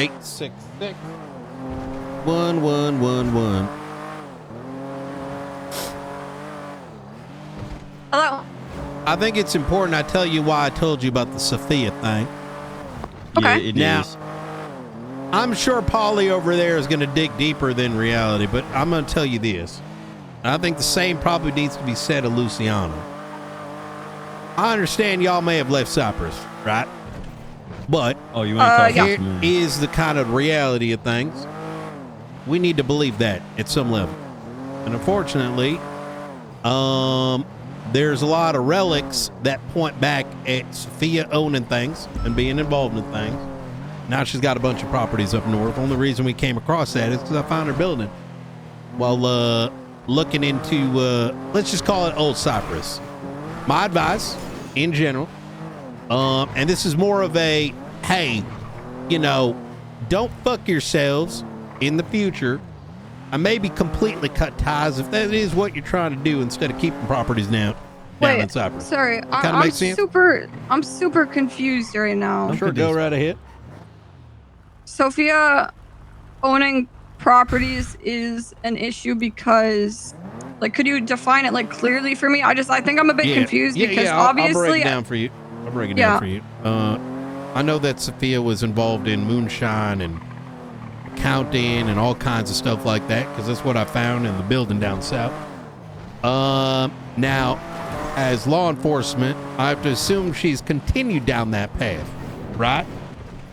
866 1111. Hello. I think it's important I tell you why I told you about the Sofia thing. Okay. Yeah, it Now, is. I'm sure Polly over there is going to dig deeper than reality, but I'm going to tell you this. I think the same probably needs to be said of Luciano. I understand y'all may have left Cyprus, right? But Oh, you ain't talking yeah. to here me. is the kind of reality of things. We need to believe that at some level. And unfortunately, there's a lot of relics that point back at Sofia owning things and being involved in things. Now she's got a bunch of properties up north. Only reason we came across that is because I found her building while looking into, let's just call it Old Cyprus. My advice, in general, and this is more of a, hey, you know, don't fuck yourselves in the future. I maybe completely cut ties if that is what you're trying to do instead of keeping properties down in Cyprus. Sorry. Kinda I'm makes sense? I'm super confused right now. Sure, go right ahead. Sofia owning properties is an issue because, like, could you define it like clearly for me? I think I'm a bit confused because I'll break obviously it down for you. I know that Sofia was involved in moonshine and accounting and all kinds of stuff like that because that's what I found in the building down south. Now, as law enforcement, I have to assume she's continued down that path, right?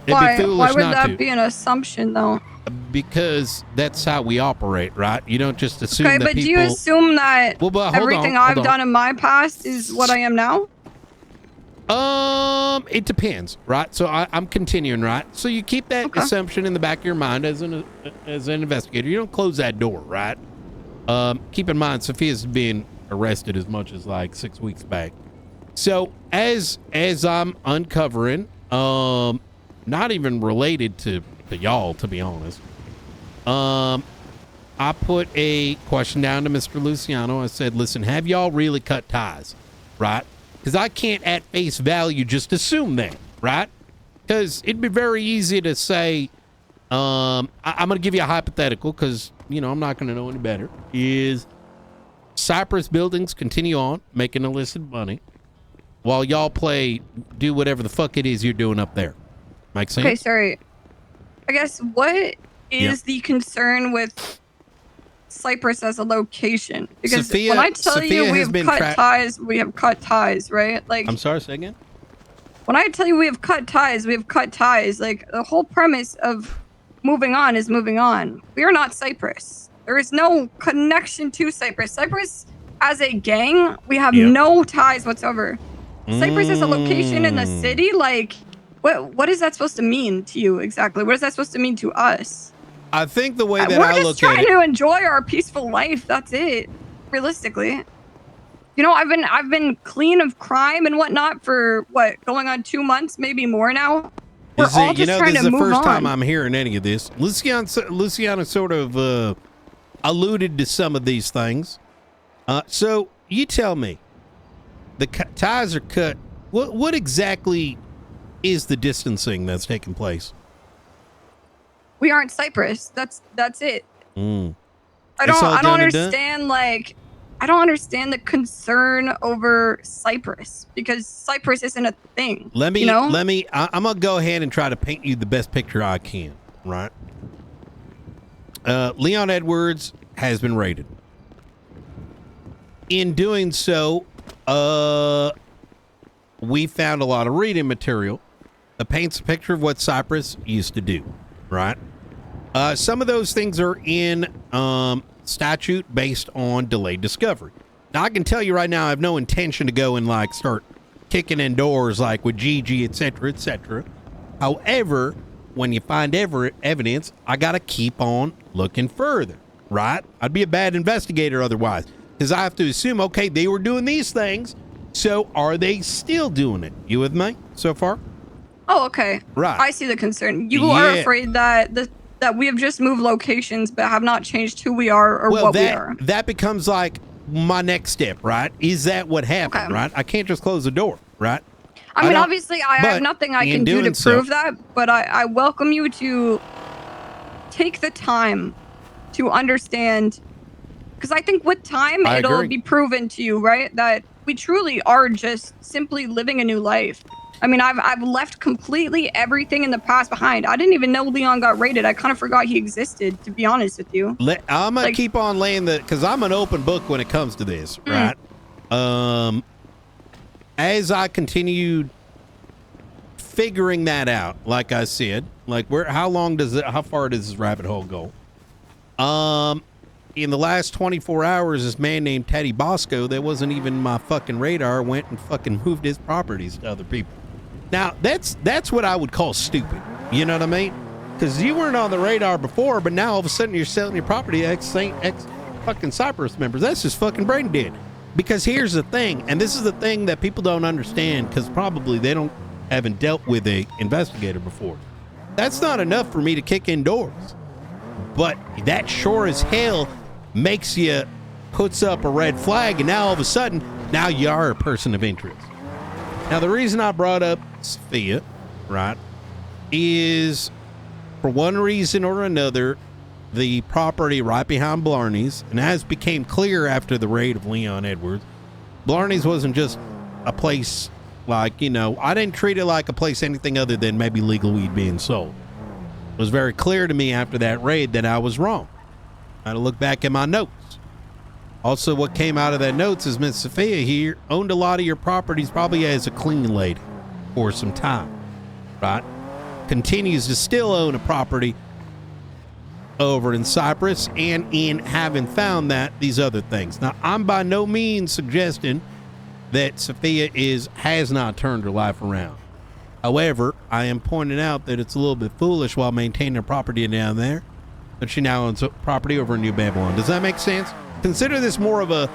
It'd be foolish why would not that to, be an assumption though? because that's how we operate, right? You don't just assume Okay, that but people. do you assume that Well, but hold everything on, I've done in my past is what I am now? It depends, right? So I'm continuing, right? So you keep that assumption in the back of your mind as an investigator. You don't close that door, right? Keep in mind, Sophia's been arrested as much as like 6 weeks back. So as I'm uncovering, not even related to y'all, to be honest. I put a question down to Mr. Luciano. I said, listen, have y'all really cut ties, right? Because I can't at face value just assume that, right? Because it'd be very easy to say, I'm going to give you a hypothetical because, you know, I'm not going to know any better. Is Cypress buildings continue on making illicit money while y'all do whatever the fuck it is you're doing up there? Make sense? Okay, sorry. I guess what is the concern with Cyprus as a location? Because when I tell you we have cut ties, we have cut ties, right? Like, I'm sorry, say again? when I tell you we have cut ties, we have cut ties. Like, the whole premise of moving on is moving on. We are not Cyprus. There is no connection to Cyprus. Cyprus as a gang, we have no ties whatsoever. Cyprus as a location in the city, like, what is that supposed to mean to you exactly? What is that supposed to mean to us? I think the way that We're I just look at trying it, to enjoy our peaceful life. That's it. Realistically, you know, I've been clean of crime and whatnot for going on 2 months, maybe more now. We're all just trying to move on. this is the first time I'm hearing any of this. Luciano sort of alluded to some of these things. So you tell me, the ties are cut. What exactly is the distancing that's taking place? We aren't Cyprus. That's it. Mm. I don't understand. Like, I don't understand the concern over Cyprus because Cyprus isn't a thing. I'm gonna go ahead and try to paint you the best picture I can. Right. Leon Edwards has been raided. In doing so, we found a lot of reading material that paints a picture of what Cyprus used to do. Right. Some of those things are in statute based on delayed discovery. Now, I can tell you right now, I have no intention to go and like start kicking in doors like with Gigi, etc., etc. However, when you find evidence, I got to keep on looking further, right? I'd be a bad investigator otherwise, because I have to assume, okay, they were doing these things, so are they still doing it? You with me so far? Oh, okay. Right. I see the concern. You are afraid that we have just moved locations but have not changed who we are or what we are. That becomes like my next step, right? Is that what happened, right? I can't just close the door, right? I mean, obviously, I have nothing I can do to prove that, but I welcome you to take the time to understand, because I think with time, it'll be proven to you, right, that we truly are just simply living a new life. I mean, I've left completely everything in the past behind. I didn't even know Leon got raided. I kind of forgot he existed, to be honest with you. I'm going to keep on laying because I'm an open book when it comes to this, right? As I continued figuring that out, like I said, like how far does this rabbit hole go? In the last 24 hours, this man named Teddy Bosco, that wasn't even my fucking radar, went and fucking moved his properties to other people. Now, that's what I would call stupid. You know what I mean? Because you weren't on the radar before, but now all of a sudden you're selling your property to ex fucking Cypress members. That's just fucking brain dead. Because here's the thing, and this is the thing that people don't understand, because probably they haven't dealt with a investigator before. That's not enough for me to kick indoors. But that sure as hell puts up a red flag, and now all of a sudden, now you are a person of interest. Now, the reason I brought up Sofia, right, is for one reason or another, the property right behind Blarney's, and as became clear after the raid of Leon Edwards, Blarney's wasn't just a place like, you know, I didn't treat it like a place anything other than maybe legal weed being sold. It was very clear to me after that raid that I was wrong. I had to look back at my notes. Also, what came out of that notes is Miss Sofia here owned a lot of your properties probably as a clean lady for some time, right? Continues to still own a property over in Cyprus and in having found these other things. Now, I'm by no means suggesting that Sofia has not turned her life around. However, I am pointing out that it's a little bit foolish while maintaining her property down there, but she now owns a property over in New Babylon. Does that make sense? Consider this more of a,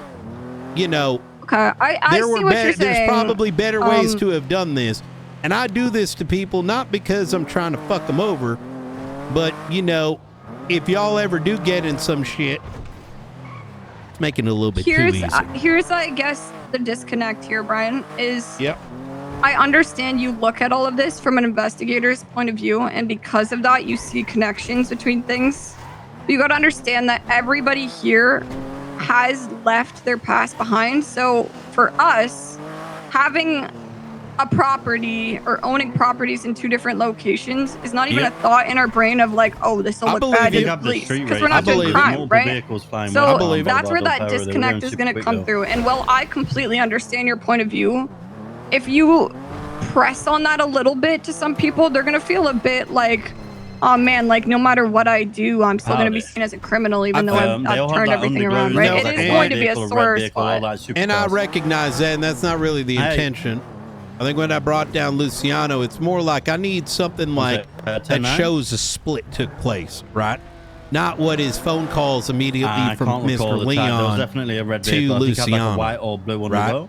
you know, okay, I see what you're saying. There's probably better ways to have done this. And I do this to people not because I'm trying to fuck them over, but, you know, if y'all ever do get in some shit, it's making it a little bit too easy. Here's, I guess, the disconnect here, Brian, is... Yep. I understand you look at all of this from an investigator's point of view, and because of that, you see connections between things. But you got to understand that everybody here has left their past behind. So for us, having a property or owning properties in two different locations is not even a thought in our brain of like, oh, this will look bad to the police, because we're not doing crime, right? So that's where that disconnect is going to come through. And while I completely understand your point of view, if you press on that a little bit to some people, they're going to feel a bit like, oh man, like no matter what I do, I'm still going to be seen as a criminal, even though I've turned everything around, right? It is going to be a sore spot. And I recognize that, and that's not really the intention. I think when I brought down Luciano, it's more like I need something like that shows a split took place, right? Not what his phone calls immediately from Mr. Leon definitely a red to Luciano, like a white or blue one right?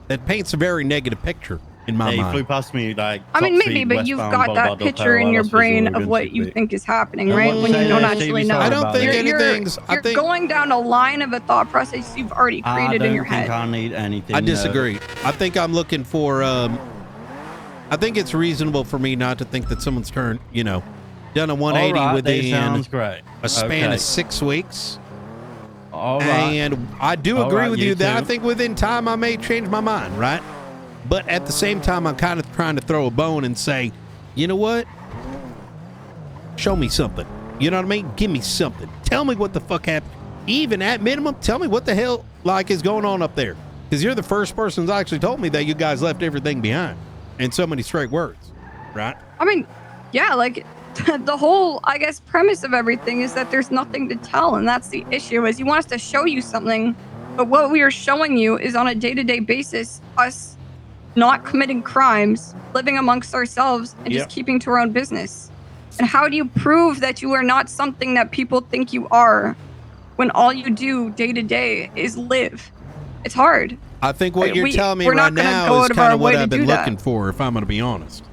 That paints a very negative picture in my mind. He flew past me like. I mean, maybe, but you've got that picture in your brain of what you think is happening, right? When you don't actually know. I don't think anything's. You're going down a line of a thought process you've already created in your head. I need anything. I disagree. I think I'm looking for. I think it's reasonable for me not to think that someone's turned, you know, done a 180 within a span of 6 weeks. All right. And I do agree with you that I think within time I may change my mind, right? But at the same time, I'm kind of trying to throw a bone and say, you know what? Show me something. You know what I mean? Give me something. Tell me what the fuck happened. Even at minimum, tell me what the hell like is going on up there. Because you're the first person who's actually told me that you guys left everything behind in so many straight words, right? I mean, yeah, like the whole, I guess, premise of everything is that there's nothing to tell, and that's the issue. Is you want us to show you something, but what we are showing you is on a day-to-day basis us not committing crimes, living amongst ourselves, and just keeping to our own business. And how do you prove that you are not something that people think you are when all you do day to day is live? It's hard. I think what you're telling me right now is kind of what I've been looking for, if I'm going to be honest.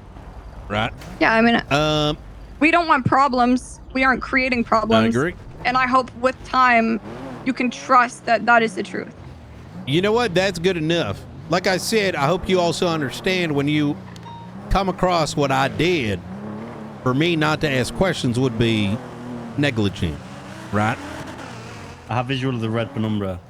Right? Yeah, I mean, we don't want problems. We aren't creating problems. I agree. And I hope with time, you can trust that that is the truth. You know what? That's good enough. like I said, I hope you also understand when you come across what I did, for me not to ask questions would be negligent, right? I have visual of the red penumbra.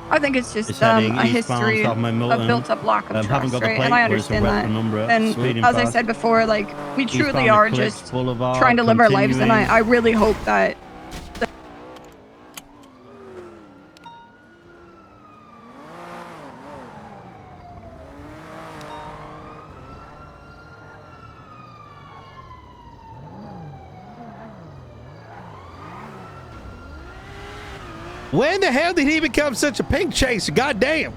I think it's just It's heading a eastbound, history south of of Milton. built-up lack of Haven't trust, got the right? plate, And I but it's a understand red that. penumbra, And speeding as I fast. said before, like, we truly Eastbound are Eclipse just Boulevard, trying to live our lives, and continuing. I really hope that When the hell did he become such a pink chaser? Goddamn.